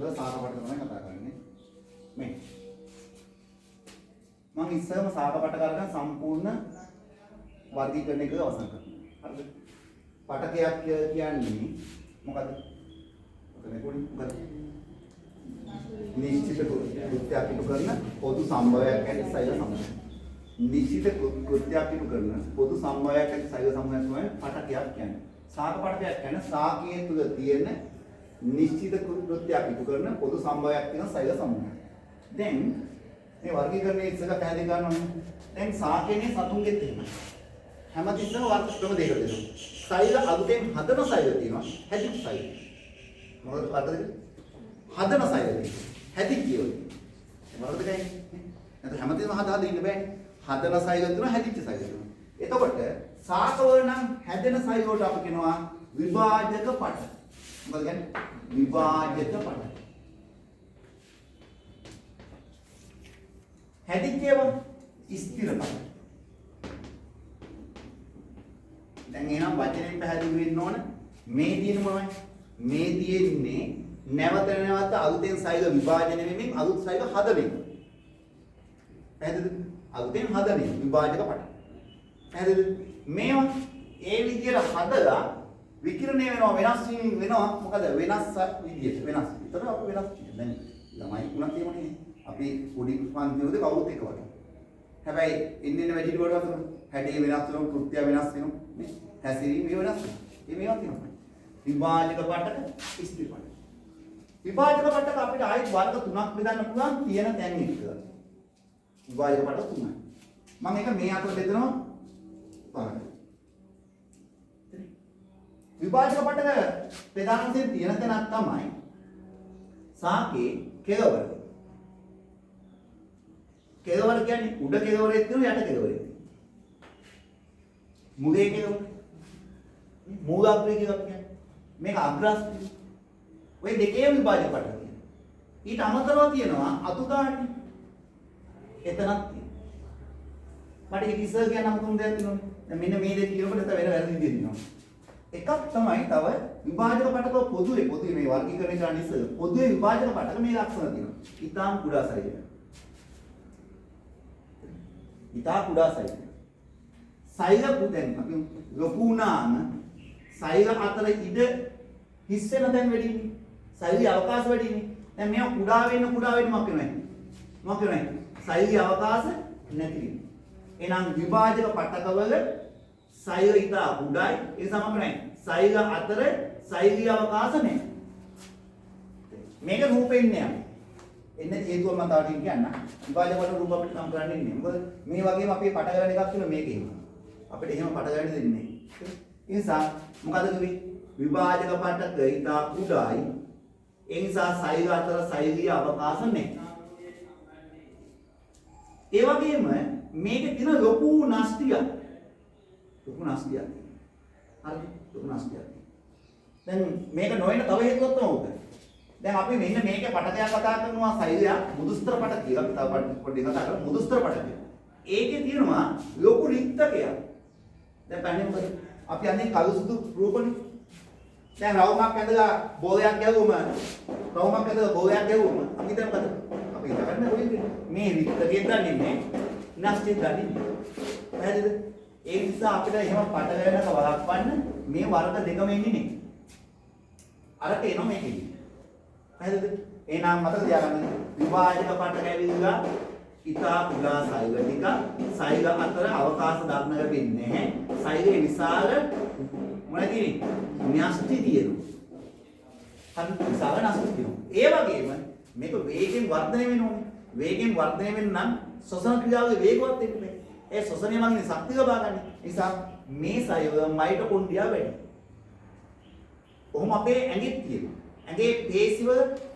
ඉඳලා සාක පට තමයි කතා කරන්නේ. මේ මම ඉස්සරම සාක පට කරගෙන සම්පූර්ණ වර්ගීකරණය කරලා අවසන් කරනවා. හරිද? පටකයක් කියන්නේ මොකද්ද? ඔතන පොඩි මොකද්ද? නිශ්චිත කෘත්‍යයක් ඉටු කරන පොදු සම්භවයක් ඇති සෛල සමූහය. නිශ්චිත කෘත්‍යයක් ඉටු කරන පොදු සම්භවයක් ඇති සෛල සමූහය තමයි පටකයක් කියන්නේ. සාක පටකයක් කියන්නේ සාකයේ තුල තියෙන නිශ්චිත කෘත්‍යයක් ඉටු කරන පොදු සම්භවයක් තියෙන සෛල සමූහය. දැන් මේ වර්ගීකරණය ඉස්සෙල්ලා පැහැදිලි කරන්න ඕනේ. දැන් සාකේනේ සතුන්ගෙත් එහෙමයි. හැමතිස්සම වර්ග ක්‍රම දෙකක් දෙනවා. සෛල අලුතෙන් හදන සෛල තියෙනවා. හැදිච්ච සෛල. මොකද වර්ග දෙක? හදන සෛල තියෙනවා. හැදිච්ච ඒවා. වර්ග දෙකයි. නැත්නම් හැමතිස්සම හදා ඉන්න බෑනේ. හදන සෛල තියෙනවා, හැදිච්ච සෛල තියෙනවා. එතකොට සාකවල නම් හැදෙන සෛල වලට අපි කියනවා විභාජක පට. මොකද කියන්නේ? විභාජක පට. හැදිච්ච ඒවා ස්ථිර පට. දැන් එහෙනම් වචනයෙන් පැහැදිලි වෙන්න ඕන මේ තියෙන මොනවද? මේ තියෙන්නේ නැවත නැවත අලුතෙන් සෛල විභාජනය වෙමින් අලුත් සෛල හදමින්. පැහැදිලිද? අලුතෙන් හදමින් විභාජක පට. පැහැදිලිද? මේවා ඒ විදිහට හදලා විකිරණය වෙනවා වෙනවා මොකද වෙනස් විදිහට වෙනස්. ඒතර අපි වෙනස් කියන්නේ. දැන් ළමයි උනත් එහෙමනේ. අපි පොඩි පන්තිවලද කවුරුත් එක වගේ. හැබැයි ඉන්න වැඩි කොට වතුන හැඩේ වෙනස් වෙනවා, කෘත්‍ය වෙනස් වෙනවා, නේ? හැසිරීම වෙනස් වෙනවා. මේවා තියෙනවා. විභාජක පටක ස්ථිර පටක. විභාජක පටක අපිට ආයෙත් වර්ග තුනක් බෙදන්න පුළුවන් තියෙන තැන් එක. විභාජක පටක තුනයි. මම එක මේ අතට බෙදනවා බලන්න. විභාජක පටක ප්‍රධාන වශයෙන් තියෙන තැනක් තමයි සාකේ කෙළවර. කෙළවර කියන්නේ උඩ කෙළවරේ තියෙන යට කෙළවරේ තියෙන. මුලේ කෙළවර. මූලාග්‍රේ කියලා කියන්නේ. මේක අග්‍රාස්ත්‍රය. ඔය දෙකේම විභාජක පටක තියෙනවා. ඊට අමතරව තියෙනවා අතු ගන්න. එතනක් තියෙනවා. මට ඒක ඉස්සර කියන අමුතුම දෙයක් තියෙනවා. දැන් මෙන්න මේ දෙක කියනකොට නැත්නම් වෙන වැරදි විදිහට තියෙනවා. එකක් තමයි තව විභාජක පටක පොදුවේ මේ වර්ගීකරණය කරන්න ඉස්සෙල්ලා පොදුවේ විභාජක පටක මේ ලක්ෂණ තියෙනවා. ඊටාම් කුඩා සෛල. ඊටා කුඩා සෛල. සෛල පුදෙන් අපි ලොකු වුණාම සෛල අතර ඉඩ හිස් වෙන තැන් වැඩිනේ. සෛලයේ අවකාශ වැඩිනේ. දැන් මේවා කුඩා වෙන්න මොකක් වෙනවද? මොකක් වෙනවද? සෛලයේ අවකාශ නැති වෙනවා. එහෙනම් විභාජක පටකවල සෛල ඉතා කුඩායි ඒ සමගයි සෛල අතර සෛලීය අවකාශ නැහැ. මේක රූපෙන්නේ නැහැ. එන්නේ හේතුව මම තාටින් කියන්න. විභාජක වල රූප අපිට නම් කරන්නේ නැහැ. මොකද මේ වගේම අපේ පට ගන්න එකක් තියෙනවා මේකේ. අපිට එහෙම පට ගන්න දෙන්නේ නැහැ. ඒ නිසා මොකද කිව්වේ? විභාජක පටක ඉතා කුඩායි. ඒ නිසා සෛල අතර සෛලීය අවකාශ නැහැ. ඒ වගේම මේකේ තියෙන ලොකු නස්තියක්. ලොකු නස්තියක්. හරි ලොකු නස්තියක්. දැන් මේක නොවන තව හේතුවක් තමයි උද. දැන් අපි මෙන්න මේකේ පටකයක් කතා කරනවා සෛලයක් මුදුස්තර පටක කියලා. අපි තව පොඩ්ඩක් කතා කරමු මුදුස්තර පටක. ඒකේ තියෙනවා ලොකු රික්තකයක්. දැන් පැන්නේ මොකද? අපි අන්නේ කළු සුදු රූපනේ. දැන් රවුමක් ඇඳලා බෝලයක් ගැහුවම අපි හිතන්නේ මොකද? අපි හිතන්නේ මේ රික්තකේ දන්නේ නැස්ති දන්නේ. පැහැදිලිද? ඒ නිසා අපිට එහෙම පට වෙනක වළක්වන්න මේ වර්ග දෙකම ඉන්නේ නේ. අරක එනවා මේකේ. පැහැදිලිද? එහෙනම් මතක තියාගන්න විභාජක පට කැවිලා ඉතා කුඩා සෛල ටික සෛල අතර අවකාශ දක්න ලැබෙන්නේ නැහැ. සෛලයේ විශාල මොනවද තියෙන්නේ? න්‍යෂ්ටි තියෙනවා. හරි විශාල න්‍යෂ්ටි තියෙනවා. ඒ වගේම මේක වේගෙන් වර්ධනය වෙනෝනේ. වේගෙන් වර්ධනය වෙන්න නම් ශ්වසන ක්‍රියාවේ වේගවත් වෙන්න බෑ. ඒ ශ්වසනය මගින් ශක්තිය ලබා ගන්න. නිසා මේ සයව මයිටොකොන්ඩ්‍රියා වැඩි. කොහොම අපේ ඇඟෙත් තියෙනවා. ඇඟේ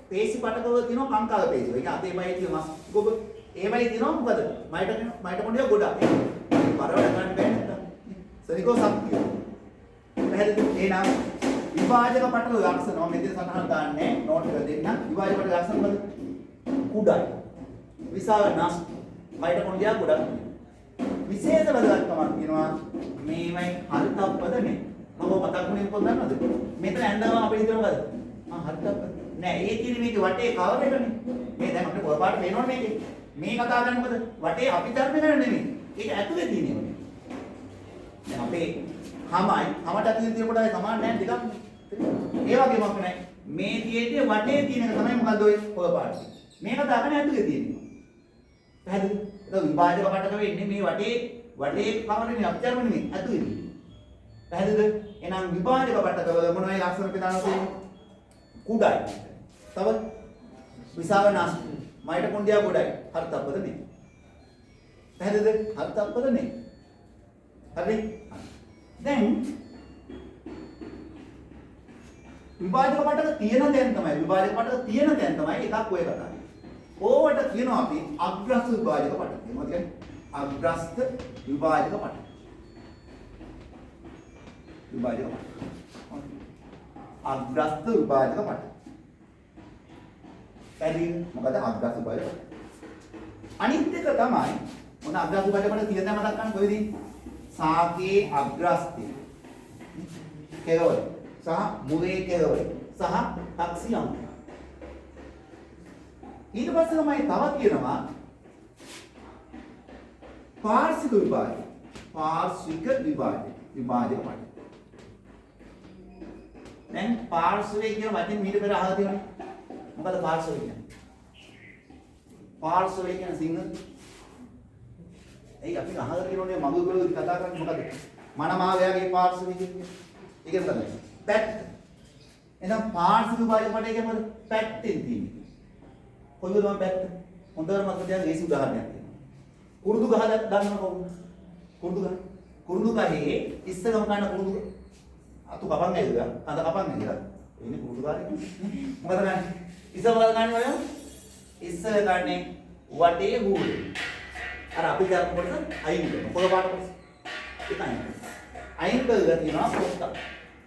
පේශි පටකවල තියෙනවා කංකාල පේශි. ඒක අතේ පයේ තියෙන මස් ගොබ. ඒවයි තියෙනවා මොකද? මයිටොකොන්ඩ්‍රියා ගොඩක්. බරවල ගන්න බෑ නැත්තම්. සරිකෝ ශක්තිය. පැහැදිලිද? එහෙනම් විභාජක පටල ලක්ෂණ මම මෙතන සටහන් දාන්නේ නෝට් එක දෙන්න. විභාජක පටල ලක්ෂණ මොකද? කුඩායි. විශාල නස් මයිටොකොන්ඩ්‍රියා ගොඩක්. විශේෂ වැදගත්කමක් තියෙනවා මේවයි හරිතප්පද නේ. මම මතක් වුණේ මොකද දන්නවද? මෙතන ඇඳගම අපේ හිතන මොකද? හරිතප්පද. නෑ ඒ තියෙන මේකේ වටේ කවර එකනේ. මේ දැන් අපිට කොළ පාට පේනවනේ මේකේ. මේ කතා කරන්නේ මොකද? වටේ අපි ධර්ම කරන්නේ නෙමෙයි. ඒක ඇතුලේ තියෙන්නේ. දැන් අපේ හමට ඇතුලේ තියෙන කොටයි සමාන නැහැ දෙකක්. ඒ වගේම අපි නෑ මේ තියෙන්නේ වටේ තියෙන එක තමයි මොකද්ද ඔය කොළ පාට. මේ කතා කරන්නේ ඇතුලේ තියෙන්නේ. පැහැදිලිද? ඒක විභාජක කටක වෙන්නේ මේ වටේ කවරනේ අපි ධර්ම නෙමෙයි ඇතුලේ තියෙන්නේ. පැහැදිලිද? එහෙනම් විභාජක කටක මොනවයි ලක්ෂණ පිටාන තියෙන්නේ? කුඩයි. තව විසාව නාස්ති. මයිටොකොන්ඩ්‍රියා ගොඩයි. හර්තප්පද නේ. පැහැදිලිද? හර්තප්පද නේ. හරි. දැන් විභාජක කටක තියෙන තැන තමයි එකක් ඔය කතාවේ. ඕවට කියනවා අපි අග්‍රස්ත විභාජක කටක. මොකද කියන්නේ? අග්‍රස්ත විභාජක කටක. විභාජක කටක. අග්‍රස්ත විභාජක කටක. පැහැදිලිද? මොකද අග්‍රස්ත විභාජක කටක. අනිත් එක තමයි මොන අග්‍රස්ත විභාජක කටක තියෙන දේ මතක් ගන්න කොහෙදී? සාකේ අග්‍රස්තය. කෙරවල සහ මුවේ කෙරවල සහ ටක්සියම්. ඊට පස්සේ තමයි තවත් කියනවා පාර්ශ්වික විභාජක. පාර්ශ්වික විභාජක කටක. දැන් පාර්ශ්වය කියන වචනේ මීට පෙර අහලා තියෙනවනේ. මොකද පාර්ශ්වය කියන්නේ? පාර්ශ්වය කියන සිංහල. ඒ අපි අහලා තියෙනෝනේ මගුල්වල කතා කරන්නේ මොකද? මනමාවයාගේ පාර්ශ්වය කියන්නේ. ඒක තමයි. පැත්ත. එහෙනම් පාර්ශ්වික විභාජක කටක කියන්නේ මොකද? පැත්තෙන් තියෙන්නේ. කොයිද මම පැත්ත? හොඳට මතක තියාගන්න ඒසි උදාහරණයක් තියෙනවා. කුරුදු ගහ දන්නව කොහොමද? කුරුදු ගහේ ඉස්සරම ගන්න කුරුදු අතු කපන් ඇවිල්ලා අඳ කපන් ඇවිල්ලා එන්නේ කුරුදු ගානේ මොකද ගන්නේ ඉස්සර මොකද ගන්නේ ඔය ඉස්සර ගන්නේ වටේ හුරේ අර අපි කරන කොට අයින් කරනවා පොළ පාට කොටස ඒක අයින් කරලා තියෙනවා පොත්ත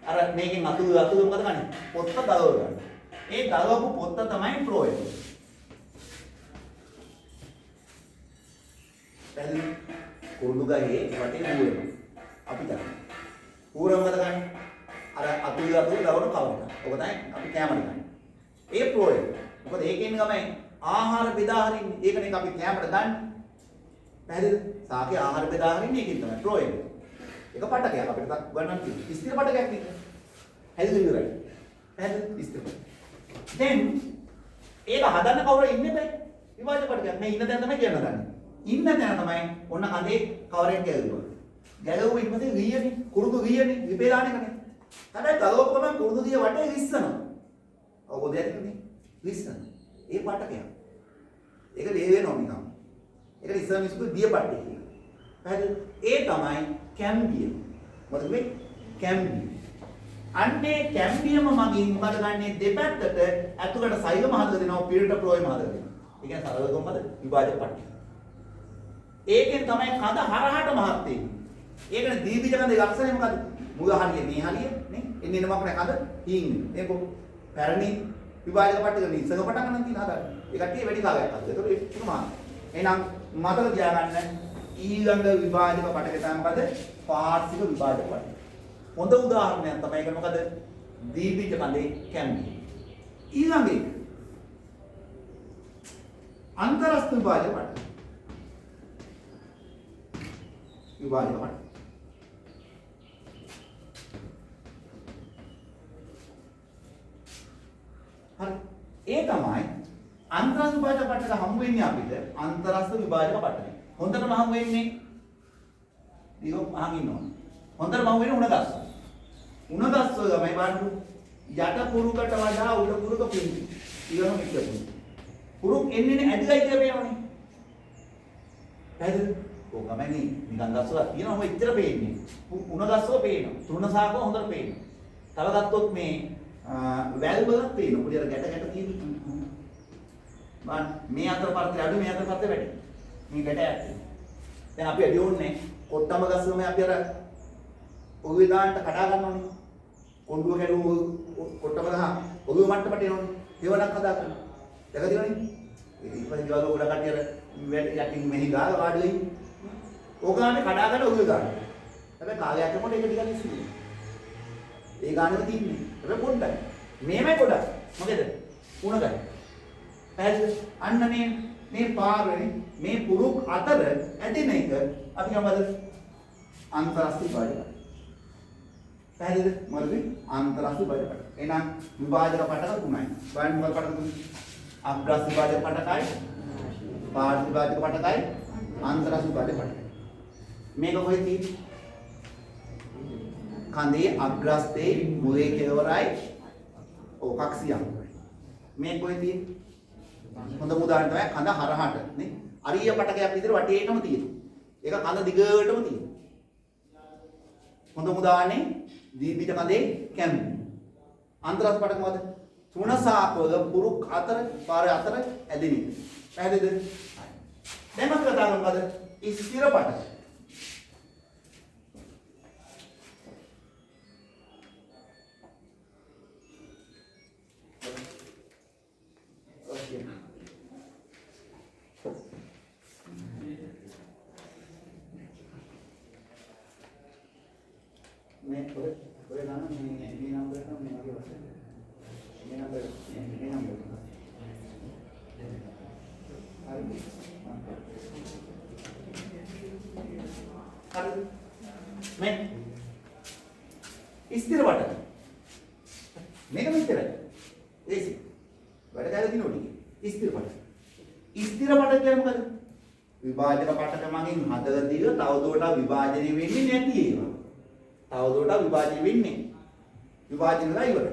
අර මේකෙන් අතු මොකද ගන්නේ පොත්ත දලව ගන්න ඒ දලවපු පොත්ත තමයි ෆ්ලෝ එක දැන් කුරුදු ගහේ වටේ හුරේ අපි කරන්නේ හුර මොකද ගන්නේ අර අතුල් දවන කවන්න. ඔක තමයි අපි කැමරේ ගන්න. ඒ ප්‍රෝ එක. මොකද ඒකෙන් තමයි ආහාර බෙදා හරින්නේ. ඒකනේ අපි කැමරේ ගන්න. පැහැදිලිද? සාකේ ආහාර බෙදා හරින්නේ ඒකෙන් තමයි ප්‍රෝ එක. ඒක පටකයක් අපිට ගන්නන් තියෙනවා. ස්ථිර පටකයක් නේ. හැදිලා ඉවරයි. පැහැදිලිද? ස්ථිර. දැන් ඒක හදන්න කවුරු ඉන්නේ බෑ. විභාජක පටකයක්. මේ ඉන්න තැන තමයි කියන්න ගන්න. ඉන්න තැන තමයි ඔන්න කඳේ කවරෙන් ගැලුවා. ගැලුවා ඊට පස්සේ ගියනේ. කුරුදු ගියනේ. විපේදානේ කනේ. හැබැයි ගලවපු ගමන් කුරුදු දිය වටේ විස්සනවා. ඔව් දෙයක්නේ විස්සන. ඒ පාටකයක්. ඒක වේ වෙනවා නිකන්. ඒක ඉස්සර මිසුදු දිය පාටේ කියන. පැහැදිලිද? ඒ තමයි කැම්බියම්. මොකද මේ කැම්බියම්. අන්නේ කැම්බියම මගින් මොකද ගන්නේ දෙපැත්තට ඇතුළට සෛලම හදලා දෙනවා පිරට ප්‍රෝයම හදලා දෙනවා. ඒ කියන්නේ සරල කොම්මද විභාජක පාටේ. ඒකෙන් තමයි කඳ හරහට මහත් වෙන්නේ. ඒකනේ දීපිජ කඳේ ලක්ෂණය මොකද? මුල හරිය මේ හරිය නේ එන්නේ නමක් නැකද හීන්නේ ඒක පැරණි විභාජක පට්ටික ඉස්සක පටන් ගන්න තියෙන හදාගන්න ඒ කට්ටිය වැඩි කාලයක් අද ඒතකොට ඒක තුනම එහෙනම් මතක තියාගන්න ඊළඟ විභාජක පටක තමයි මොකද පාර්ශ්වික විභාජක පටක හොඳ උදාහරණයක් තමයි ඒක මොකද දීපිජ කඳේ කැම්බි ඊළඟ එක අන්තරස්ථ විභාජක පටක විභාජක පටක හරි ඒ තමයි අන්තරස්ථ විභාජක පටක හමු වෙන්නේ අපිට අන්තරස්ථ විභාජක පටක. හොඳටම හමු වෙන්නේ දිගෝ අහන් ඉන්නවා. හොඳටම හමු වෙන්නේ උණ ගස්ස. උණ ගස්ස තමයි බලන්න යට පුරුකට වඩා උඩ පුරුක පිංගි. ඊළඟ මිත්‍ය පුරුක. පුරුක් එන්නේ ඇදලා ඉතිර පේනවනේ. පැහැදිලිද? ඕකමනේ නිකන් ගස්වල තියෙනවා ඔය ඉතර පේන්නේ. උණ ගස්වල පේනවා. තෘණ සාකව හොඳට පේනවා. තව ගත්තොත් මේ වැල් වල පේනවා. පොඩි අර ගැට තියෙනවා. මේ අතර පරිතය අඩු මේ අතර පරිතය වැඩි. මේ ගැට ඇත්තේ. දැන් අපි අඩි ඕනේ කොට්ටම ගස්සම අපි අර ඔළුවේ දාන්න කඩා ගන්නවනේ. කොණ්ඩුව කැඩුව කොට්ටම ගහ ඔළුව මට්ටමට එනවනේ. හේවණක් හදා ගන්න. දැකලා තියෙනවනේ. ඊට පස්සේ දිවල උඩ කට්ටිය අර යටින් මෙහි ගාලා වාඩිලා ඉන්නේ. ඕගානේ කඩා ගන්න ඔළුවේ දාන්න. හැබැයි කාලයක් යනකොට ඒක ටිකක් ඉස්සුයි. ඒ ගානක තින්නේ. හැබැයි පොඩ්ඩයි. මේමයි පොඩක්. මොකද? උණ ගන්න. පැහැදිලිද? අන්න මේ පාරේ මේ පුරුක් අතර ඇදෙන එක අපි කියමු අන්තරාශ්‍රී විභාජක. පැහැදිලිද? මොකද අන්තරාශ්‍රී විභාජක. එහෙනම් විභාජක පටක තුනයි. බලන්න මොකද පටක තුන? අග්‍රාශ්‍රී විභාජක පටකයි, පාර්ශ්ව විභාජක පටකයි, අන්තරාශ්‍රී විභාජක පටකයි. මේක කොහෙද තියෙන්නේ? කඳේ අග්‍රස්තේ මුලේ කෙළවරයි කක්සියම්. මේ කොහෙද තියෙන්නේ? හොඳම උදාහරණ තමයි කඳ හරහට නේ. අරිය පටකයක් විදිහට වටේටම තියෙනවා. ඒක කඳ දිගටම තියෙනවා. හොඳම උදාහරණේ දීපිට කඳේ කැම්බි. අන්තරාශ්‍රී පටක මොකද? තුන සාපවල පුරුක් අතර පාර අතර ඇදෙන එක. පැහැදිලිද? දැන් අපි කතා කරමු මොකද? ස්ථිර පටක. मैं पूरे गाना में नाम करता हूँ मैं आगे बढ़ता हूँ मैं नाम करता हूँ मैं स्थिर पटक मेरे में स्थिर है ऐसे बड़े जाएगा तीनों ठीक स्थिर पटक क्या मतलब विभाजक पटक मांगे हाथ दिया तावदोटा विभाजने में नहीं रहती है තවදුරටත් විභාජනය වෙන්නේ. විභාජන කරලා ඉවරයි.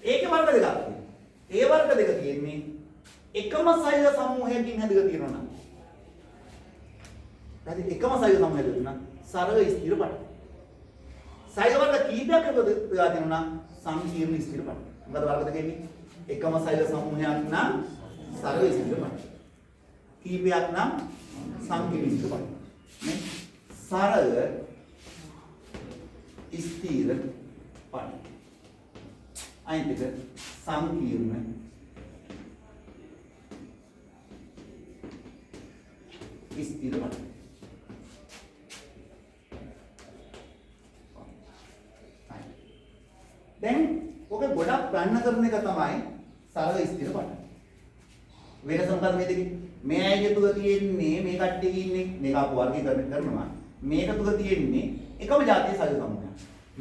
ඒකේ වර්ග දෙකක් තියෙනවා. ඒ වර්ග දෙක තියෙන්නේ එකම සෛල සමූහයකින් හැදලා තියෙනවා නම්. හරි එකම සෛල සමූහයක් හැදුණා සරල ස්ථිර පට. සෛල වර්ග කීපයක් එකතුලා තියෙනවා නම් සංකීර්ණ ස්ථිර පට. මොකද වර්ග දෙක ඉන්නේ? එකම සෛල සමූහයක් නම් සරල ස්ථිර පට. කීපයක් නම් සංකීර්ණ ස්ථිර පට. නේ? සරල स्थिर पट संकीर्ण स्थिर पट දැන් ඔක ගොඩක් ගන්න කරන එක තමයි සරල ස්ථිර පට. වෙනස මොකද මේ දෙකේ? මේ අයගේ තුල තියෙන්නේ මේ කට්ටිය ඉන්නේ මේක අප වර්ගීකරණය කරනවා. මේක තුල තියෙන්නේ එකම ජාතිය සෛල සමූහයක්.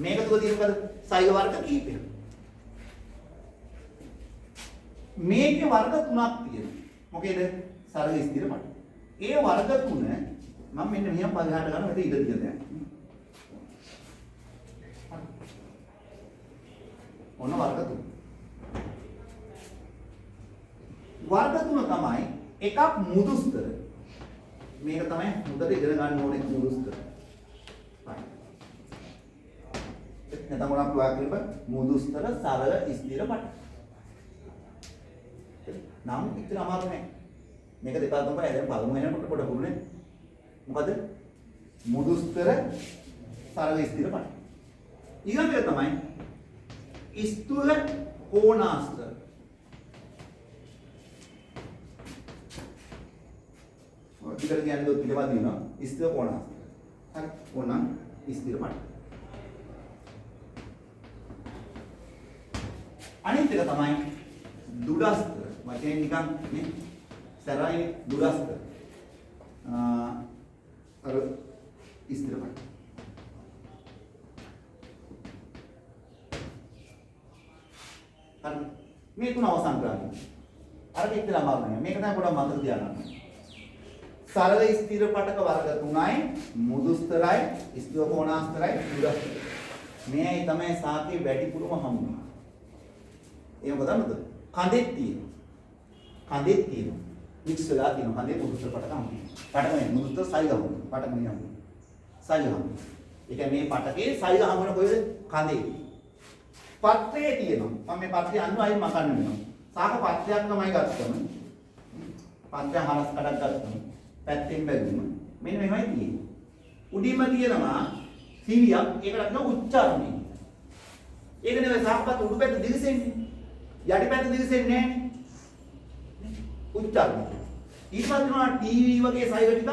මේක තුල තියෙන මොකද? සෛල වර්ග කීපයක්. මේකේ වර්ග තුනක් තියෙනවා. මොකේද? සරල ස්ථිර පට. ඒ වර්ග තුන මම මෙන්න මෙහෙම පරිහාට ගන්න මෙතන ඉඳ තියලා දැන්. ඔන්න වර්ග තුන. වර්ග තුන තමයි එකක් මුදුස්තර. මේක තමයි හොඳට ඉගෙන ගන්න ඕනේ මුදුස්තර. නැත්නම් මොනක් වාක්‍යෙක මුදුස්තර සරල ස්ථිර පට. නම් ඉතින් අමාරු නෑ. මේක දෙකක් තමයි දැන් පළමු වෙනකොට පොඩ පුරුනේ. මොකද? මුදුස්තර සරල ස්ථිර පට. ඊළඟ එක තමයි ස්ථූල කෝණාස්තර. ඉතින් කියන්නේ දුක් පිළිබඳව දිනවා ස්ථූල කෝණාස්තර. හරි. ඕනම් ස්ථිර පට. අනිත් එක තමයි දුරස්තර. වචනේ නිකන් නේ සරයි දුරස්තර. අර ස්ථිර පට. හරි. මේ තුන අවසන් කරගන්න. අර දෙකේ අමාරු නෑ. මේක තමයි පොඩක් මතක තියාගන්න. සරල ස්ථිර පටක වර්ග 3යි මුදුස්තරයි ස්ථූල කෝණාස්තරයි දුරස්තර. මේයි තමයි සාකේ වැඩිපුරම හම්බුනේ. ඒක මොකදද? කඳෙත් තියෙනවා. කඳෙත් තියෙනවා. මික්ස් වෙලා තියෙනවා. කඳේ මුදුස්තර පටක හම්බුනේ. පටක නේ මුදුස්තර සෛල හම්බුනේ. පටක නේ හම්බුනේ. සෛල හම්බුනේ. ඒ කියන්නේ මේ පටකේ සෛල හම්බුන කොහෙද? කඳේ. පත්‍රයේ තියෙනවා. මම මේ පත්‍රය අන්නු අයින් මකන්න වෙනවා. සාක පත්‍රයක් තමයි ගත්තම. පත්‍රය හරස් කඩක් ගත්තම. පැත්තෙන් බැලුවම මෙන්න මෙහෙමයි තියෙන්නේ. උඩින්ම තියෙනවා සිවියක්. ඒකට කියන උච්චාරණය. ඒක නෙවෙයි සාකපත් උඩු පැත්ත දිගසෙන්නේ. යටි පැත්ත දිගසෙන්නේ නැහැ. උච්චාරණය. ඊට පස්සේ තියෙනවා ටීවී වගේ සෛල ටිකක්.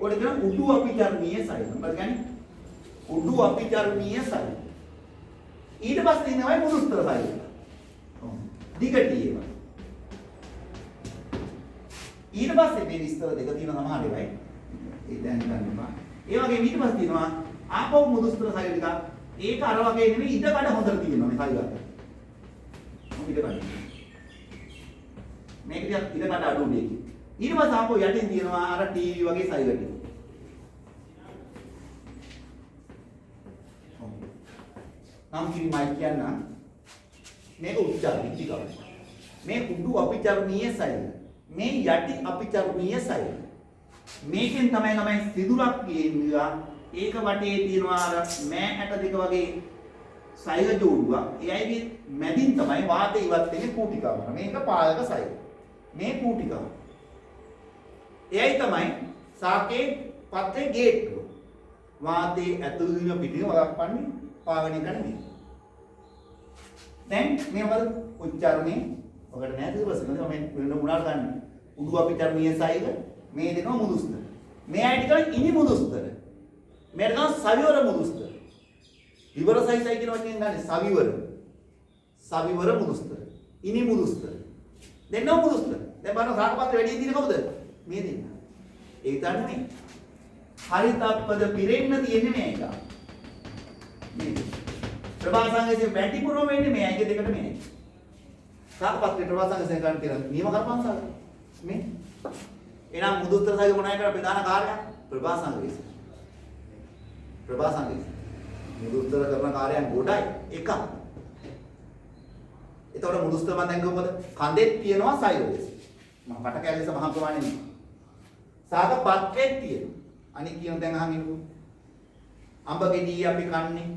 ඔකට කියන උඩු අපිචර්ණීය සෛල. මොකද කියන්නේ? උඩු අපිචර්ණීය සෛල. ඊට පස්සේ ඉන්නවයි මුදුස්තර සෛල. දිගටියේම. ඊට පස්සේ මේ විස්තර දෙක තියෙන සමහර ඒවායි. ඒ දැන් ගන්නවා. ඒ වගේම ඊට පස්සේ තියෙනවා ආපහු මුදුස්තර සෛල ටික. ඒක අර වගේ නෙමෙයි ඉඩ කඩ හොඳට තියෙනවා මේ සෛල ගන්න. ඉඩ කඩ. මේක ටිකක් ඉඩ කඩ අඩු දෙයක්. ඊට පස්සේ ආපහු යටින් තියෙනවා අර ටීවී වගේ සෛල ටික. නම් කිරිමයි කියන්න මේක උච්චාරණය ටිකක්. මේ උඩු අපිචරණීය සෛල. මේ යටි අපිචරණීය සෛල. මේකෙන් තමයි සිදුරක් කියනවා. ඒක වටේ තියෙනවා අර මෑ ඇට දෙක වගේ සෛල ජෝඩුවක්. එයයි මැදින් තමයි වාතය ඉවත් වෙන්නේ කූටිකාව. මේක පාලක සෛල. මේ කූටිකාව. එයයි තමයි සාකේ පත්‍රේ ගේට්ටුව. වාතයේ ඇතුළු වීම පිටින් වළක්වන්නේ පාවනය කරන්නේ. දැන් මේ වල උච්චාරණේ ඔකට නෑ දිවසන මම වෙන උනාට ගන්න. උඩු අපිචරණීය සෛල මේ දෙනවා මුදුස්තර. මේ අයිටි කරන්නේ ඉනි මුදුස්තර. මේ දෙනවා සවිවර මුදුස්තර. විවර සෛසයි කියන වචනෙන් ගන්න සවිවර. සවිවර මුදුස්තර. ඉනි මුදුස්තර. දෙන්නම මුදුස්තර. දැන් බලන්න සාකපත්‍රය වැඩි දින කවුද? මේ දෙන්න. ඒක තමයි. හරිතප්පද පිරෙන්න තියෙන්නේ මේක. මේ ප්‍රභාසංගයේ වැඩිපුරම වෙන්නේ මේ අයගේ දෙකට මේ. සාකපත්‍රේ ප්‍රභාසංගයේ ගන්න තියෙන නියම කර්මංශය. මේ එනම් මුදුස්තර සෛල මොනවායි කරලා ප්‍රධාන කාර්යය ප්‍රභාසංගයේ. ප්‍රභාසංගයේ මුදුස්තර කරන කාර්යයන් ගොඩයි එකක්. එතකොට මුදුස්තර මම දැන් කිව්වොත් කඳෙත් තියෙනවා සෛලවේස. මම කට කැලේස මහා ප්‍රමාණය නෙමෙයි. සාකපත්‍රේ තියෙනවා. අනික කියන දැන් අහන් ඉන්නකෝ. අඹ ගෙඩිය අපි කන්නේ.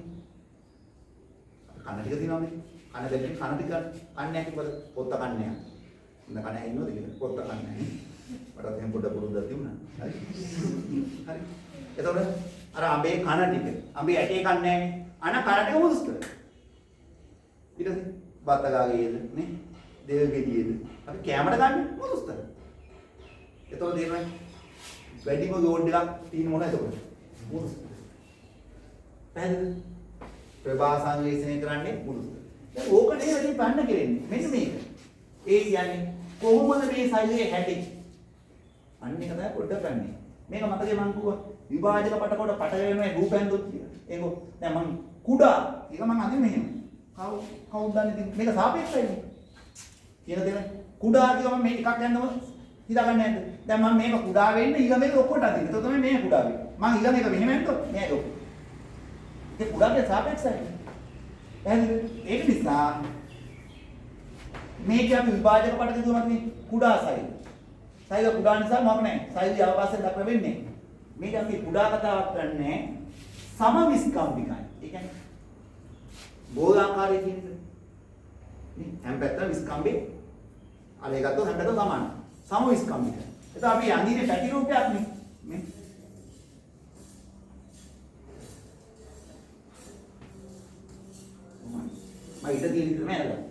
කන ටික තියෙනවනේ. කන දෙකෙන් කන ටික කන්නේ කිව්වද පොත්ත කන්නේ. ඉන්න කන ඇින්නවද කියලා පොත්ත කන්නේ. මට දැන් පොඩ පුරුද්දක් තිබුණා. හරි. හරි. එතකොට අර අඹේ කන ටික අඹේ ඇටේ කන්නේ නැහැ. අන කන ටික මුදුස්තර. ඊට පස්සේ බත්තගාගේද නේ? දෙව ගෙඩියේද අපි කැමරට ගන්න මුදුස්තර. එතකොට දෙනවා වැඩිම යෝඩ් එකක් තියෙන මොනවද එතකොට? මුදුස්තර. පැහැදිලිද? ප්‍රභාසංගීසනය කරන්නේ මුදුස්තර. දැන් ඕක නේ වැඩි බන්න කෙරෙන්නේ. මෙන්න මේක. ඒ කියන්නේ කොහොමද මේ සෛලයේ හැටි? අන්න එක තමයි පොඩ්ඩක් ගන්න. මේක මතකේ මම කිව්වා විභාජක පටකොට පට වෙනවා රූපයන් දුක් කියලා. ඒක දැන් මම කුඩා ඒක මම අදින් මෙහෙම. කවුද දන්නේ මේක සාපේක්ෂයිනේ. කියන දේ කුඩා කියවම මේ එකක් යන්නම හිතාගන්න නැද්ද? දැන් මම මේක කුඩා වෙන්න ඊළඟ එක ඔක්කොට අදින්න. ඒක තමයි මේ කුඩා වෙන්නේ. මම ඊළඟ එක මෙහෙම යන්නොත් මේක ඔක්කො. ඒක කුඩාගේ සාපේක්ෂයි. එහෙනම් ඒක නිසා මේක අපි විභාජක පටක දුවමත් නේ කුඩා සෛල. සෛල කුඩා නිසා මොකක් නැහැ. සෛලයේ අවකාශයෙන් දක්ව වෙන්නේ. මේක අපි කුඩා කතාවක් කරන්නේ සම විස්කම්බිකයි. ඒ කියන්නේ ගෝලාකාරී කියන්නේ නේ හැම පැත්තම විස්කම්බේ අර ඒ ගත්තොත් හැම පැත්තම සමානයි. සම විස්කම්බිකයි. එතකොට අපි අඳින්නේ පැටි රූපයක් නේ. මේ මම ඉත තියෙන විදිහම අරගන්න.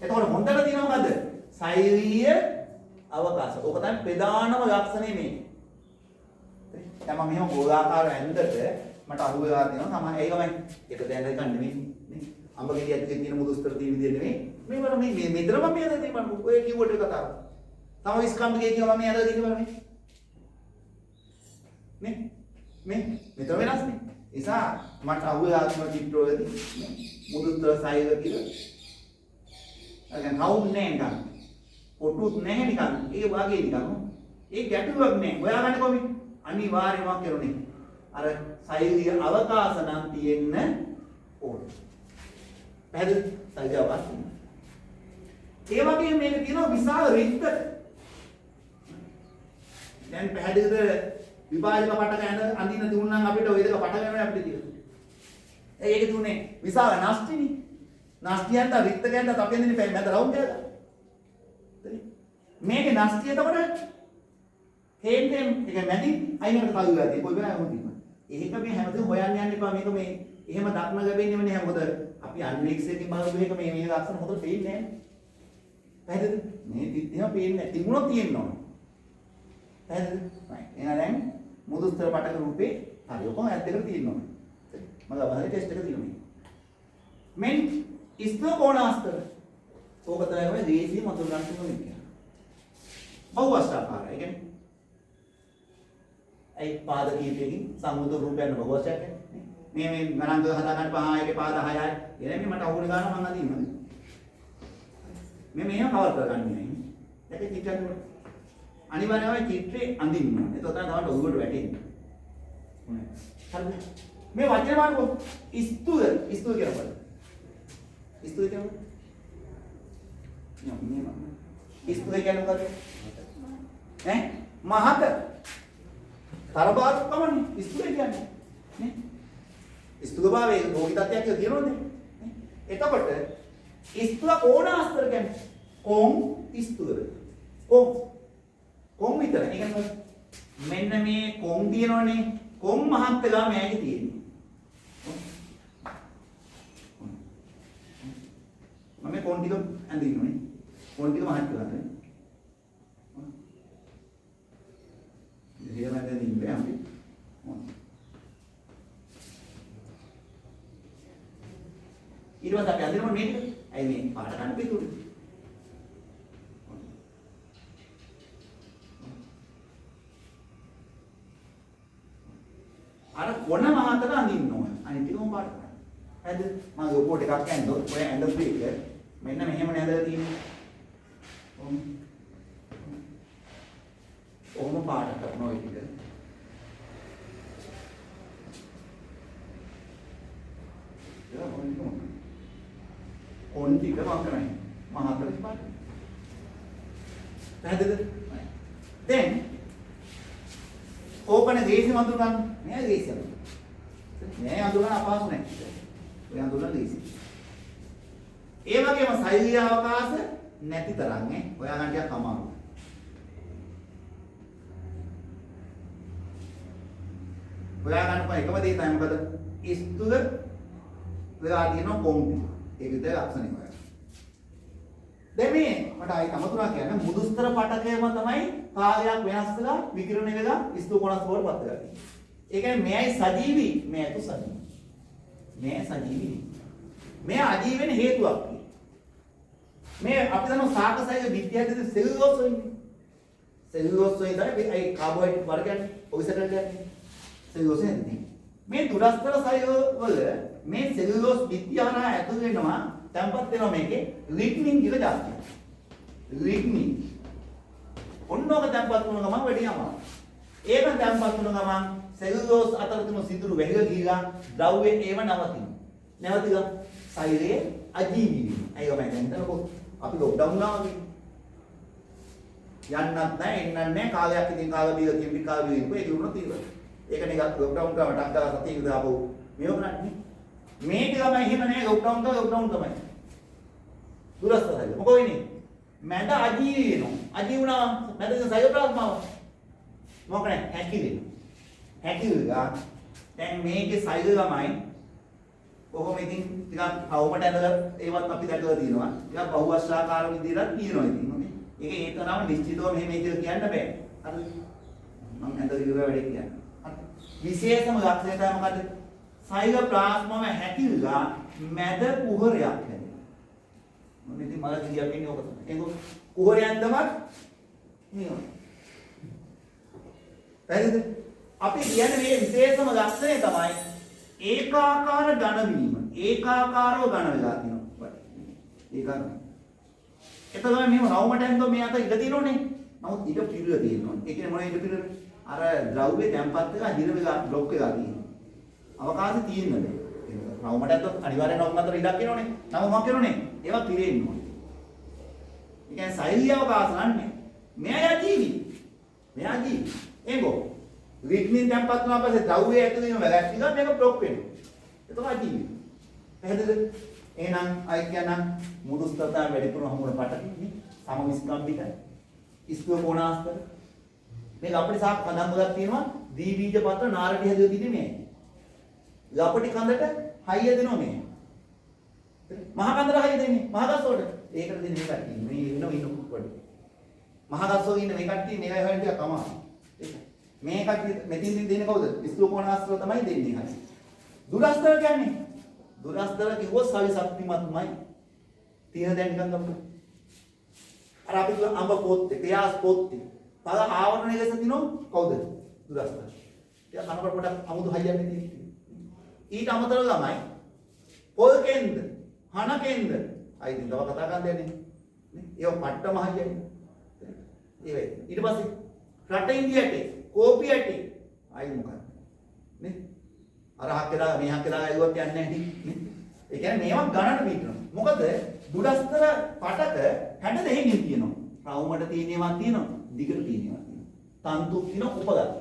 එතකොට හොඳට තියෙනව මොකද්ද? සෛලීය අවකාශ. ඕක තමයි ප්‍රධානම ලක්ෂණය මේක. දැන් මම මෙහෙම ගෝලාකාර ඇඳට මට අහු වෙලා තියෙනවා. තමයි ඒකමයි. එක දැන් එකක් නෙමෙයි. නේ. අඹ ගෙඩිය ඇතුලේ තියෙන මුදුස්තර තියෙන විදිහ නෙමෙයි. මේ වල මේ මෙතන මම මේ හදලා තියෙන්නේ මම ඔය කිව්වට කතාව. තම විස්කම්බිකේ කියනවා මම මේ හදලා තියෙන්නේ බලන්න. නේ. මෙතන වෙනස් නේ. නිසා මට අහු වෙලා තියෙන චිත්‍රවලදී මුදුස්තර සෛල කියලා අරගෙන කවුන්නේ නිකන් පොටුත් නැහැ නිකන් ඒ වාගේ නිකන් ඒ ගැටුවක් නැහැ හොයාගන්න කොහොමද අනිවාර්යයෙන්ම කරුණේ අර සෛලීය අවකාශ නම් තියෙන්න ඕනේ පැහැදිලි සෛලීය අවකාශ ඒ වගේම මේක තියෙනවා විශාල රිද්ද දැන් පැහැදිලිද විභාජක පටක අඳින්න දුන්නම් අපිට ওই දෙක පට වෙනවා අපිට තියෙන්නේ ඒක දුන්නේ විශාල නෂ්ටිනේ නෂ්ටියන්ට රික්තකයන්ට අපි දෙන්නේ මැද රවුන්ඩ් එකක්. හරි. මේකේ නෂ්ටිය එතකොට හේන්දෙන් ඒක මැදි අයිනකට තල්ලු වෙලා තියෙයි. කොයි වෙලාවෙම තියෙනවා. ඒක මේ හැමදේම හොයන්න යන්න එපා. මේක මේ එහෙම දක්න ලැබෙන්නේම නෑ. මොකද අපි අන්වික්ෂයෙන් බලපු එක මේ ලක්ෂණ හොඳට පේන්නේ නෑ. පැහැදිලිද? මේ එහෙම පේන්නේ නෑ. තිබුණොත් තියෙන්න ඕන. පැහැදිලිද? right. එහෙනම් දැන් මුදුස්තර පටක රූපේ හරි. ඔකම ඇත් දෙකට තියෙන්න ඕන. මම ගමනේ ටෙස්ට් එක තියෙනවා. මෙන් ඉස්තෝ කෝණාස්තර ඕක තමයි දේශීය මතුරු ගන්න ඕනේ කියන්නේ. බහුවස්ත්‍රාකාරය. ඒ කියන්නේ ඒ පාද කීපයකින් සම්මුත රූපයන් බහුවස්ත්‍රයක් නේ. මේ ගණන් හදා ගන්න පහ එකේ පාද 6යි. එනේ මට අහුවෙන ගාන මම අදින්නවා. මේ මේව කවර් කරගන්නේ නේ. ඒක චිත්‍රය අනිවාර්යයෙන්ම චිත්‍රේ අඳින්න ඕනේ. ඒක තමයි ඔයගොල්ලෝ වැටෙන්නේ. හරිද? මේ වචන බලන්න ඉස්තුද කියලා බලන්න. ඉස්තුද කියන්නේ ඉස්තුද කියන්නේ මොකද? මහත තරබාරු කමන්නේ ඉස්තුද කියන්නේ නේ? ඉස්තුද භාවයේ රෝගී තත්ත්වයක් කියලා තියෙනවනේ. එතකොට ඉස්තුද කෝණාස්තර කියන්නේ කොම් ඉස්තුද. කොම් විතර. ඒ කියන්නේ මෙන්න මේ කොම් තියෙනවනේ. කොම් මහත් වෙලා මේකේ තියෙන්නේ. මම කොම් ටික ඇඳින්නෝනේ. කොම් ටික මහත් කරලා. එහෙම ඇඳින්න බෑ අපි. ඊට පස්සේ අපි අඳිනවා මේ ටික. ඇයි මේ පාට ගන්න පිටුනේ. අර කොන මහතට අඳින්න ඕන. අනිත් ටිකම පාට කරන්න. හරිද? මම ඔපෝට එකක් ඇඳොත් ඔය ඇඳපු එක මෙන්න මෙහෙම නේදලා තියෙන්නේ. ඔහොම පාට කරනවා ඔය ටික. කොන් ටික මම කරන්නේ. මහතට පාට. හරිද? දැන් ඕකන දේශි මඳුර ගන්න නෑ දේශි නෑ අඳුරන අපහසු නෑ ඔය අඳුරන දේශි ඒ වගේම ශෛලිය අවකාශ නැති තරම් නේ ඔයා ගන්න ටිකක් අමාරු ඔයා ගන්න කො එකම දේ තමයි මොකද ඉස්තුද ඔයා තියෙන කොම්පි ඒක විතර ලක්ෂණය ඔයා දැන් මේ මට ආයි තමතුරා කියන්නේ මුදුස්තර පටකයම තමයි කාලයක් වෙනස් වෙලා විකිරණය වෙලා ඉස්තු කොනස් බවට පත් වෙලා තියෙන්නේ. ඒ කියන්නේ මෙයයි සජීවි මෙයයි සජීවි. මෙය සජීවි. මෙය අජීවි වෙන හේතුවක්. මේ අපි දන්නවා සාකසයික විද්‍යාවේ සෙලුලෝස් වෙන්නේ. සෙලුලෝස් වලින් තමයි ඒ කාබෝහයිඩ්‍රේට් වර්ගයන් ඔක්සිඩන්ට් යන්නේ. සෙලුලෝස් නෙන්නේ. මේ දුරස්තර සයව වල මේ සෙලුලෝස් විද්‍යාවනා ඇතුල් වෙනවා තැම්පත් වෙනවා මේකේ ලිග්නින් කියලා જાතියක්. ලිග්නින්. ඔන්නෝක තැම්පත් වුණ ගමන් වැඩි යනවා. ඒක තැම්පත් වුණ ගමන් සෙලුලෝස් අතර තියෙන සිදුරු වැහිලා ගිහිලා ද්‍රව්‍යයෙන් ඒව නවතිනවා. නැවතිලා ශරීරයේ අජීවී වෙනවා. ඒක මම හිතනකො අපි ලොක්ඩවුන් වුණා වගේ. යන්නත් නැහැ එන්නත් නැහැ කාලයක් ඉතින් කාලා බීලා තියෙන කාලා බීලා ඒක උනොත් ඉවරයි. ඒක නිකන් ලොක්ඩවුන් කරා ටක් ගාලා සතිය දාපු මේව කරන්නේ. මේක තමයි එහෙම නෑ ලොක්ඩවුන් තමයි. දුරස්තරයි. මොකෝ වෙන්නේ? මැද අජීවී වෙනවා. අජීවී වුණා මැදේ සයිටෝප්ලාස්මාව. මොකද හැකිලෙනවා. හැකිලලා දැන් මේකේ සයිල ළමයි කොහොම ඉතින් ටිකක් කවුමට ඇඳලා ඒවත් අපි දැකලා තියෙනවා. ටිකක් බහුවස්ත්‍රාකාර විදිහට තියෙනවා ඉතින්. ඒක ඒ තරම නිශ්චිතව මෙහෙම ඉතින් කියන්න බෑ. හරිද? මම ඇඳලා ඉවර වැඩේ කියන්නේ. හරි. විශේෂම ලක්ෂණය තමයි මොකද්ද? සයිටෝප්ලාස්මාව හැකිලලා මැද කුහරයක් හැදෙනවා. මම ඉතින් මල කියක් ඉන්නේ ඕක තමයි. ඒක කුහරයන් තමයි නියම. හරිද? අපි කියන්නේ මේ විශේෂම ලක්ෂණය තමයි ඒකාකාර ඝන වීම. ඒකාකාරව ඝන වෙලා තියෙනවා. ඒකන. එතකොට මෙහෙම රවුමට ඇන්දෝ මේ අත ඉඳ තියෙනෝනේ. නමුත් ඊට පිළිල තියෙනවා. ඒ කියන්නේ මොන ඊට පිළිල? අර ද්‍රව්‍ය තැම්පත් වෙලා දින වෙලා બ્લોක් වෙලා තියෙනවා. අවකාශය තියෙන්නේ. රවුමට ඇන්දෝ අනිවාර්යෙන් රවුම අතර ඉඩක් එනෝනේ. නම මොකක් එනෝනේ? ඒවා පිරෙන්න ඕනේ. ඒ කියන්නේ ශෛලිය අවකාශ නන්නේ. මෙයා ජීවි. මෙයා ජීවි. එංගෝ ලිග්නින් තැම්පත් වුණා පස්සේ ද්‍රව්‍ය ඇතුළේ ඉන්න වැලැක්ටිලා මේක બ્લોක් වෙනවා. ඒක අජීවි. පැහැදිලිද? එහෙනම් අය කියනම් මුදුස්තරතා වැඩිපුර හමුන පටකින්නේ සමවිස්කම්බිකයි. ඉස්තුව කොණාස්තර. මේක අපිට සාක් කඳන් ගොඩක් තියෙනවා. දී බීජ පත්‍ර නාරටි හැදෙලා තින්නේ මේ. ලපටි කඳට හයිය දෙනවා මේ. මහ කඳට හයිය දෙන්නේ. මහ ගස් වලට. ඒකට දෙන්නේ මේ කට්ටිය. මේ ඉන්න කොට. මහ ගස් වල ඉන්න මේ කට්ටිය මේවා හොයන්න ටිකක් අමාරුයි. මේ කට්ටිය මෙතින් දෙන්නේ කවුද? ඉස්තුව කොණාස්තර තමයි දෙන්නේ හරි. දුරස්තර කියන්නේ දුරස්තර කිව්වොත් සවි ශක්තිමත්මයි. තියෙන දැන් නිකන් ගමු. අර අපි කිව්ව අඹ පොත්තේ, පියාස් පොත්තේ. පද ආවරණය ගැස දිනෝ කවුද? දුරස්ථ. ඒක කනකොට පොඩක් අමුතු හයියක් තියෙන්නේ. ඊට අමතරව තමයි පොල් කෙන්ද, හන කෙන්ද. අයි ඉතින් තව කතා කරන්න දෙන්නේ. නේ? ඒව පට්ටම හයියයි. ඒ වෙයි. ඊට පස්සේ රට ඉන්දියාට කෝපි ඇටි. අයි මොකක්ද? නේ? අර හක්කලා මේ හක්කලා අයුවක් යන්නේ නැහැ නේ. ඒ කියන්නේ මේවා ගණන පිටනවා. මොකද දුඩස්තර පටක 62කින් තියෙනවා. රවුමට තියෙනේවත් තියෙනවා, දිගට තියෙනේවත් තියෙනවා. තන්තු තියෙන උපගත.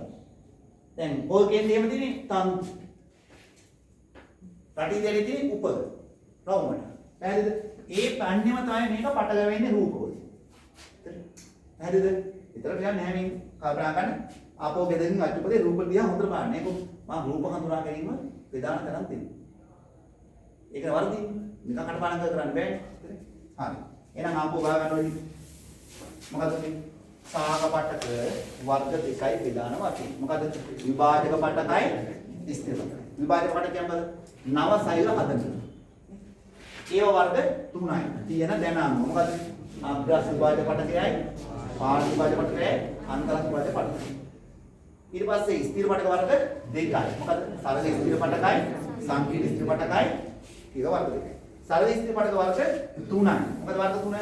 දැන් පොල් කෙන්දේ එහෙම තියෙන්නේ තන්තු. රටිදෙලේ තියෙන උපගත. රවුමට. පැහැදිලිද? ඒ පන්නේම තමයි මේක පට ගවෙන්නේ රූපවල. හරිද? විතර කියන්නේ නැහැ මේ කල්පනා කරන්න. ආපෝ බෙදකින් අච්චුපදේ රූප දිහා හොඳට බලන්න. ඒක මම රූප හඳුනා ගැනීම ප්‍රධාන තරම් තියෙනවා. ඒක වර්ධින් නිකන් කටපාඩම් කරන්න බෑ. හරි. එහෙනම් ආපෝ ගා ගන්න ඕනේ. මොකද මේ සාහක පටක වර්ග දෙකයි ප්‍රධාන වශයෙන්. මොකද විභාජක පටකයි ස්ථිර පටකයි. විභාජක පටක කියන්නේ නව සෛල හදන්න. ඒව වර්ග තුනයි. තියෙන දැන අනුව. මොකද අග්‍රස් විභාජක පටකයයි, පාර්ශ්ව විභාජක පටකයයි, අන්තරස් විභාජක පටකයයි. ඊට පස්සේ ස්ථිර පටක වර්ග දෙකයි. මොකද සරල ස්ථිර පටකයි, සංකීර්ණ ස්ථිර පටකයි ඒක වර්ග දෙකයි. සරල ස්ථිර පටක වර්ග තුනයි. මොකද වර්ග තුන?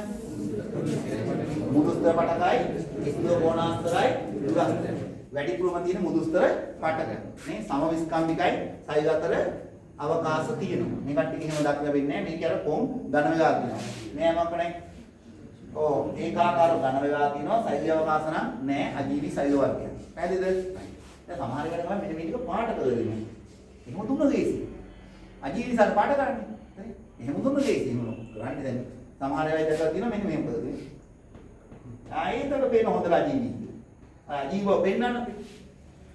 මුදුස්තර පටකයි, ස්ථිර කෝණාස්තරයි, දුරස්තර. වැඩිපුරම තියෙන මුදුස්තර පටක. මේ සමවිස්කම්භිකයි සෛල අතර අවකාශ තියෙනවා. මේ කට්ටිය එහෙම දක්ලා වෙන්නේ නැහැ. මේක අර කොම් ඝන වේගා තියෙනවා. නෑ මක්කනේ. ඔව් ඒකාකාර ඝන වේගා තියෙනවා. සෛල අවකාශ නම් නෑ අජීවී සෛල වර්ගයක්. පැහැදිලිද? දැන් සමහර වෙලාවට තමයි මෙන්න මේ ටික පාට කරලා දෙන්නේ. එහෙම දුන්න ගේසි. අජීවී සෛල පාට කරන්නේ. හරි? එහෙම දුන්න ගේසි. එහෙම කරන්නේ දැන් සමහර වෙලාවට දැක්කලා තියෙනවා මෙන්න මේක කරලා දෙන්නේ. ආයෙතට පේන හොඳට අජීවී. අජීවව පෙන්නන්න අපි.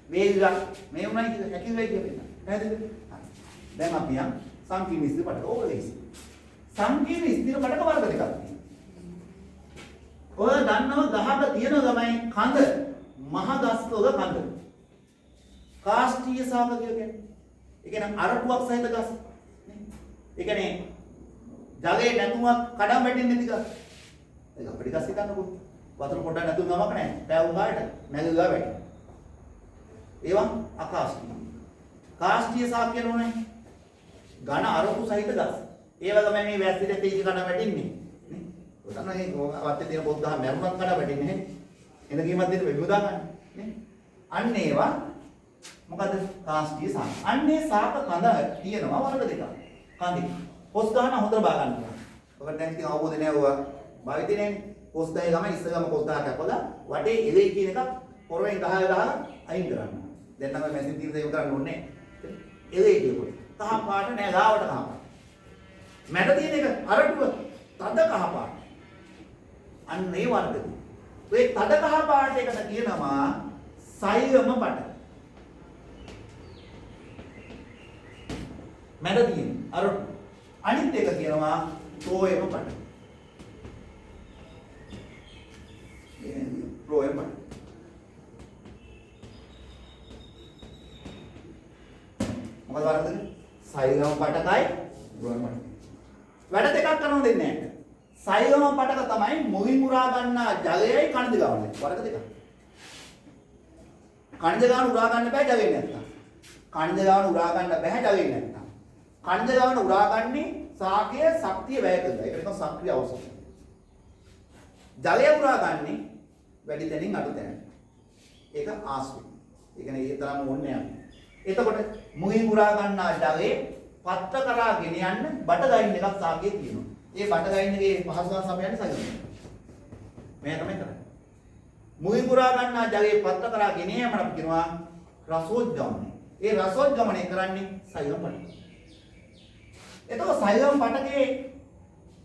වේගයක් මේ උනායි කියලා හැකියි වෙයි කියලා. පැහැදිලිද? දැන් අපි යම් සංකීර්ණ ස්ථිර පටක ඕක ලේසි. සංකීර්ණ ස්ථිර පටක වර්ග දෙකක් තියෙනවා. ඔය දන්නව ගහක තියෙන ගමයි කඳ මහ ගස්තොග කඳ. කාස්ටීය ශාක කියන්නේ. ඒ කියන්නේ අරටුවක් සහිත ගස්. ඒ කියන්නේ ජලයේ නැතුමක් කඩම් වැටෙන්නේ නැති ගස්. ඒක අපිට ගස් හිතන්නකෝ. වතුර පොඩ්ඩක් නැතුව ගමක් නැහැ. පෑවුම් ගාට නැග ගා වැටෙනවා. ඒවා අකාස්ටීය. කාස්ටීය ශාක කියනෝනේ. ඝන අරටු සහිත ගස්. ඒ වගේම මේ වැස්සිට තේජ කඩ වැටෙන්නේ. නේ? ඔය තමයි වත්තේ තියෙන පොත් ගහ මරුණක් කඩ වැටෙන්නේ නේ. එන කීමක් දෙන්න වෙමුදා ගන්න. නේ? අන්න ඒවා මොකද කාස්ටීය ශාක. අන්නේ ශාක කඳ තියෙනවා වර්ග දෙකක්. කඳේ. පොස් ගහන හොඳට බා ගන්න. ඔකට දැන් ඉතින් අවබෝධ නැහැ ඔවා. භාවිතේ නැන්නේ. පොස් ගහේ ගම ඉස්සගම පොස් ගහ කැපලා වටේ එලෙයි කියන එක පොරවෙන් ගහලා අයින් කරන්න. දැන් නම් මැෂින් තියෙන දේ කරන්න ඕනේ නැහැ. එලෙයි කියපොත්. කහ පාට නෑ ගාවට කහ පාට. මැද තියෙන එක අරටුව තද කහ පාට. අන්න ඒ වර්ගද. ඔය තද කහ පාට එකට කියනවා සෛලම පට. මැද තියෙන අරටුව. අනිත් එක කියනවා තෝයම පට. තෝයම පට. මොකද වරදද? සෛලම පටකයි ගොයම පටකයි. වැඩ දෙකක් කරනව දෙන්නේ නැහැ. සෛලම පටක තමයි මුවින් උරා ගන්නා ජලයයි කණිජ ගාවනේ. වරද දෙකක්. කණිජ ගාන උරා ගන්න බෑ ජලයෙන් නැත්තම්. කණිජ ගාන උරා ගන්න බෑ ජලයෙන් නැත්තම්. කණිජ ගාන උරා ගන්නේ සාකයේ ශක්තිය වැය කරලා. ඒකට තමයි සක්‍රිය අවශ්‍යයි. ජලය උරා ගන්නේ වැඩි තැනින් අඩු තැනට. ඒක ආශ්‍රය. ඒ කියන්නේ ඒ තරම ඕනේ නැහැ. එතකොට මුහින් උරා ගන්නා ජලයේ පත්‍ර කරා ගෙන යන්න බට ගයින් එකක් සාකයේ තියෙනවා. ඒ බට ගයින් එකේ පහසුකම් සමයන්නේ සයිලෙන්. මේ තමයි කරන්නේ. මුහින් උරා ගන්නා ජලයේ පත්‍ර කරා ගෙන යෑමට අපි කියනවා රසෝද්ගමනය. ඒ රසෝද්ගමනය කරන්නේ සයිලම් පටක. එතකොට සයිලම් පටකේ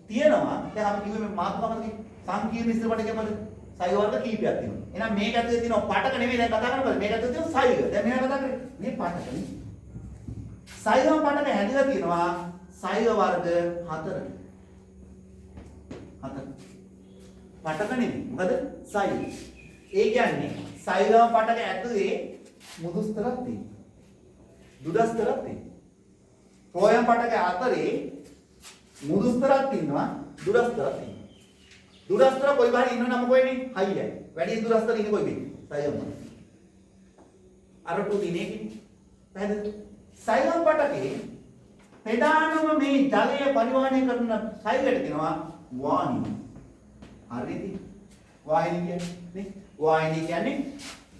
තියෙනවා දැන් අපි කිව්වේ මේ මාතෘකාවකදී සංකීර්ණ ස්ථිර පටකේ මොකද? සෛල වර්ග කීපයක් තියෙනවා. එහෙනම් මේක ඇතුලේ තියෙනවා පටක නෙමෙයි දැන් කතා කරන්නේ. මේක ඇතුලේ තියෙනවා සෛල. දැන් මෙහෙම කතා කරන්නේ. මේ පටකනේ. සෛල පටක හැදිලා තියෙනවා සෛල වර්ග 4. 4. පටක නෙමෙයි. මොකද සෛල. ඒ කියන්නේ සෛල පටක ඇතුලේ මුදුස්තරක් තියෙනවා. දුඩස්තරක් තියෙනවා. තෝයම් පටක අතරේ මුදුස්තරක් තියෙනවා, දුඩස්තරක් තියෙනවා. දුරස්තර කොයි බාරි ඉන්න නම කොයිනේ හයියයි වැඩි දුරස්තර ඉන්නේ කොයි වෙන්නේ සයම අර ටු දිනේ පැහැදිලිද සයම් පටකේ ප්‍රධානම මේ ජලය පරිවහනය කරන සෛලයට කියනවා වාහිනී හරිද වාහිනී කියන්නේ නේ වාහිනී කියන්නේ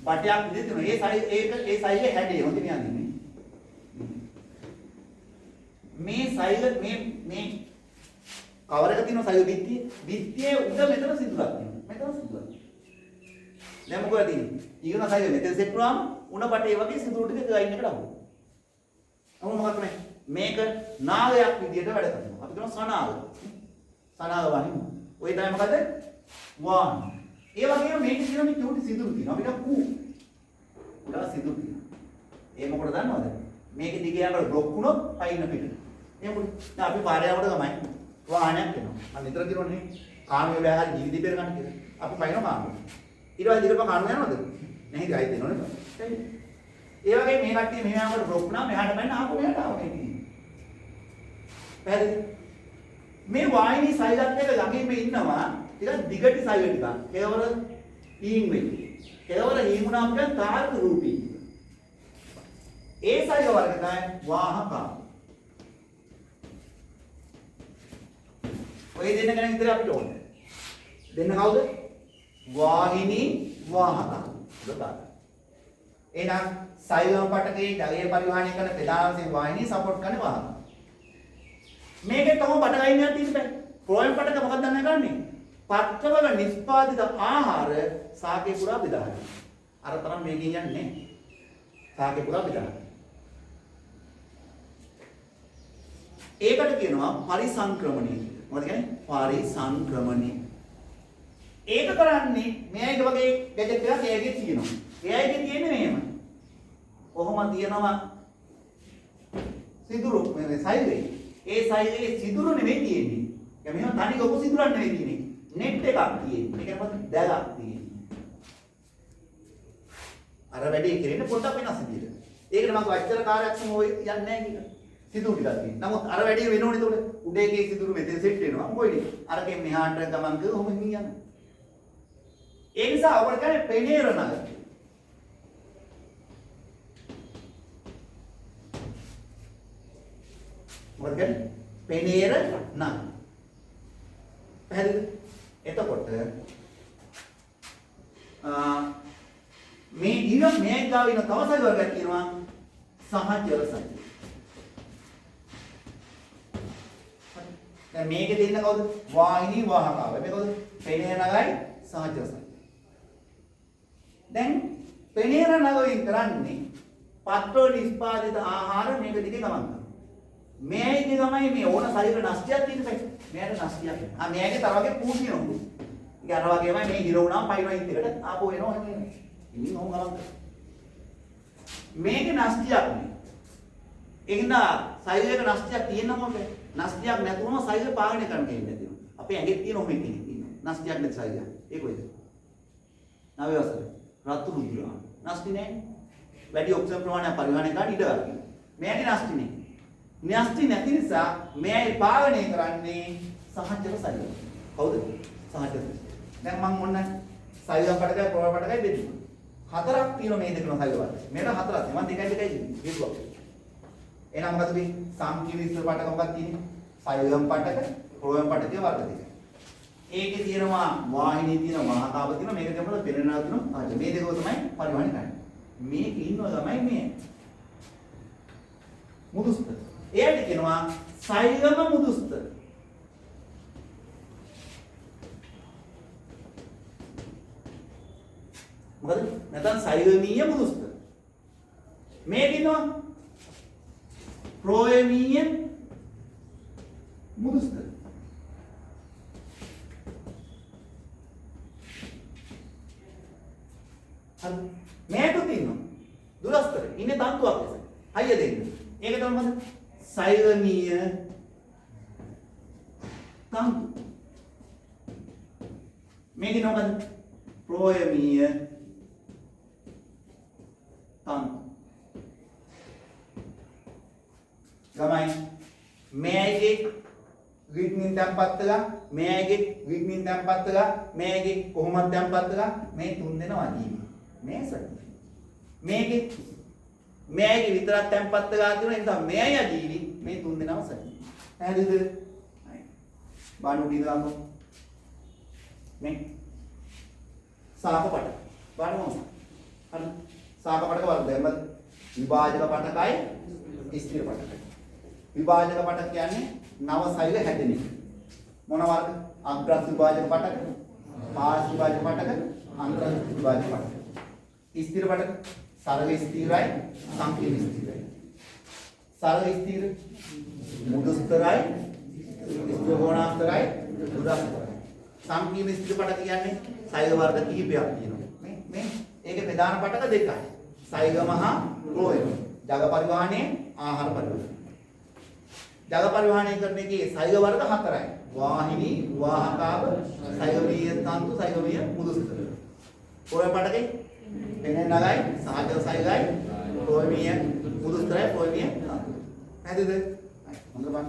බටයක් විදිහට තියෙනවා ඒ සෛලේ හැඩය හොඳට යන්නේ මේ සෛල මේ කවරක තියෙන සෛල බිත්තියේ උඩ මෙතන සිදුරක් තියෙනවා මෙතන සිදුරක් දැන් මොකද තියෙන්නේ ඊගොන සෛල මෙතන සෙට් වුණාම උණ බටේ වගේ සිදුරු ටික ගයින් එකට අහුවෙනවා අහුව මොකක්ද මේක නාගයක් විදියට වැඩ කරනවා අපි කියනවා සනාග වහින්න ඔය තමයි මොකද වාන් ඒ වගේම මේක තියෙන මේ චූටි සිදුරු තියෙනවා අපිට කූ ඊට සිදුරු තියෙනවා ඒ මොකටද දන්නවද මේක දිගේ යනකොට බ්ලොක් වුණොත් පයින්න පිට එහෙනම් දැන් අපි පාරේ යනකොට ගමයි වාහනයක් එනවා මම නිතර කියනෝනේ කාමිය බෑ හරි ජීවිතේ පෙර ගන්න කියලා අපි පයින්නවා කාමිය ඊට පස්සේ දිගට කාමිය යනවද නැහැ ගයි දෙනවනේ ඒ වගේ මේ කට්ටිය මෙහා යනකොට බ්ලොක් වුණා මෙහාට බැන්න ආපහු මෙහාට ආවා පැහැදිලිද මේ වාහිනී සෛලත් එක ළඟින්ම ඉන්නවා ටිකක් දිගට සෛල ටිකක් කෙවර හීන් වෙන්නේ කෙවර හීන් වුණාම කියන තාර්ක රූපී ඒ සෛල වර්ග තමයි වාහක ඔය දෙන්න ගැන විතර අපිට ඕනේ දෙන්න කවුද වාහිනී වාහක දුක එහෙනම් සෛලම් පටකේ ජලය පරිවහනය කරන ප්‍රධානම වාහිනී සපෝට් කරන වාහක මේකේ තම බඩගයින්නක් තියෙන්න බෑ. ෆ්ලෝයම් පටක මොකක්ද දන්නේ කරන්නේ? පත්‍රවල නිෂ්පාදිත ආහාර සාකේ පුරා බෙදා ගන්න. අර තරම් මේකෙන් යන්නේ නැහැ. සාකේ පුරා බෙදා ගන්න. ඒකට කියනවා පරිසංක්‍රමණය කියලා. මොකද කියන්නේ? පරිසංක්‍රමණය. ඒක කරන්නේ මෙයයික වගේ ගැජට් එකක් එයාගේ තියෙනවා. එයාගේ තියෙන්නේ මෙහෙම. කොහොම තියෙනවා සිදුරු මේ සයිලේ ඒ සෛලයේ සිදුරු නෙවෙයි තියෙන්නේ. يعني මෙහෙම තනි ලොකු සිදුරක් නෙවෙයි තියෙන්නේ. net එකක් තියෙන්නේ. ඒ කියන්නේ මොකද දැලක් තියෙන්නේ. අර වැඩේ කෙරෙන්න පොඩ්ඩක් වෙනස් විදියට. ඒකට මම වච්චර කාර්යක්ෂම ඔය යන්නේ නැහැ කියලා. සිදුරු ටිකක් තියෙනවා. නමුත් අර වැඩේ වෙනෝනේ ඒතකොට. උඩේගේ සිදුරු මෙතෙන් සෙට් වෙනවා. මොකෝයිනේ? අරකින් මෙහාට ගමන් කරලා ඔහොම යනවා. ඒ නිසා අපිට කියන්නේ පෙනේර නගර. මොකද කියන්නේ පෙනේර නම් පැහැදිලිද එතකොට මේ ඊළඟ මේ ගාව ඉන්න තව සෛල වර්ගයක් කියනවා සහජල සෛල දැන් මේකේ දෙන්න කවුද වාහිනී වාහකාව මේ කවුද පෙනේර නගයි සහජල සෛල දැන් පෙනේර නගයෙන් කරන්නේ පත්‍ර නිෂ්පාදිත ආහාර මේක දිගේ ගමන් කරනවා මේකේ තමයි මේ ඕන ශරීර නස්තියක් තියෙන බෑ. මෙයාට නස්තියක්. මෙයාගේ තර වගේ පූ තියෙනවා. ඉතින් අර වගේමයි මේ හිර වුණාම පයින්නවා ඉත් එකට ආපහු එනවා එහෙම. ඉතින් ඕම් ගලන් කරා. මේකේ නස්තියක් නේ. ඒකින්ද ශරීරයක නස්තියක් තියෙන මොකද? නස්තියක් නැතුවම ශරීර පාලනය කරන්න දෙන්නේ නැතිව. අපේ ඇඟේ තියෙන ඔහොම එකක් තියෙනවා. නස්තියක් නැති ශරීරය. ඒක කොයිද? නවයවසර. රතු රුධිර. නස්ති නැහැ. වැඩි ඔක්සිජන් ප්‍රමාණය පරිවහනය කරන්න ඉඩ ගන්න. මෙයාගේ නස්ති නේ. න්‍යෂ්ටි නැති නිසා මෙයයි පාලනය කරන්නේ සහජල සෛල. කවුද? සහජල. දැන් මම ඔන්න සෛල පටකයි ප්‍රෝල පටකයි බෙදුවා. හතරක් තියෙනවා මේ දෙකම සෛල වල. මේක හතරක්. මම දෙකයි බෙදුවා. එහෙනම් මොකද මේ සංකීර්ණ පටක මොකක්ද තියෙන්නේ? සෛලම් පටක, ප්‍රෝලම් පටකේ වර්ග දෙක. ඒකේ තියෙනවා වාහිනී තියෙනවා, වාහකාව තියෙනවා, මේක තමයි පෙරෙනවා තියෙනවා. මේ දෙකම තමයි පරිවහනය කරන්නේ. මේක ඉන්නවා තමයි මේ මුදුස්ත. එයාට කියනවා සෛලම මුදුස්ත. මොකද? නැත්නම් සෛලමීය මුදුස්ත. මේක ඉන්නවා ප්‍රෝයමීය මුදුස්ත. හරි. මේක තියෙනවා දුරස්තර. ඉන්නේ තන්තුවක් ලෙස. අයිය දෙන්න. ඒක තමයි මොකද? සෛලමීය තන්තු. මේක මොකද? ප්‍රෝයමීය තන්තු. ගමයි මේකේ රිද්මින් තැම්පත් වෙලා මෙයාගේ රිද්මින් තැම්පත් වෙලා මෙයාගේ කොහොමද තැම්පත් වෙලා මේ තුන් දෙනා අජීවි. මේ සත්‍ය. මේකේ මෙයාගේ විතරක් තැම්පත් වෙලා තියෙන නිසා මෙයයි අජීවි මේ තුන් දෙනාම සත්‍ය. පැහැදිලිද? හරි. බාණු දිනවන්න. මේ සාපපට. බාණු හරි. සාපපටක වර්ග දෙමළ විභාජක පටකයි ස්ථිර පටකයි. විභාජක පටක කියන්නේ නව සෛල හැදෙන එක. මොන වර්ග? අග්‍රස් විභාජක පටක, පාර්ශ්ව විභාජක පටක, අන්තරස් විභාජක පටක. ස්ථිර පටක සරල ස්ථිරයි, සංකීර්ණ ස්ථිරයි. සරල ස්ථිර මුදුස්තරයි, ස්ථෝණාස්තරයි, උදාස්තරයි. සංකීර්ණ ස්ථිර පටක කියන්නේ සෛල වර්ග කිහිපයක් තියෙනවා. මේ ඒකේ ප්‍රධාන පටක දෙකයි. සෛගම හා ක්ලෝයම. ජල පරිවහණය, ආහාර පරිවහණය. ජල පරිවහණය කරන එකේ සෛල වර්ග හතරයි. වාහිනී, වාහකාව, සෛගමීය තන්තු, සෛගමීය මුදුස්තර. ඔය පටකේ එන්නේ නගයි, සහජ සෛලයි, ක්ලෝයමීය මුදුස්තරයි, ක්ලෝයමීය තන්තු. හරිද? හොඳට බලන්න.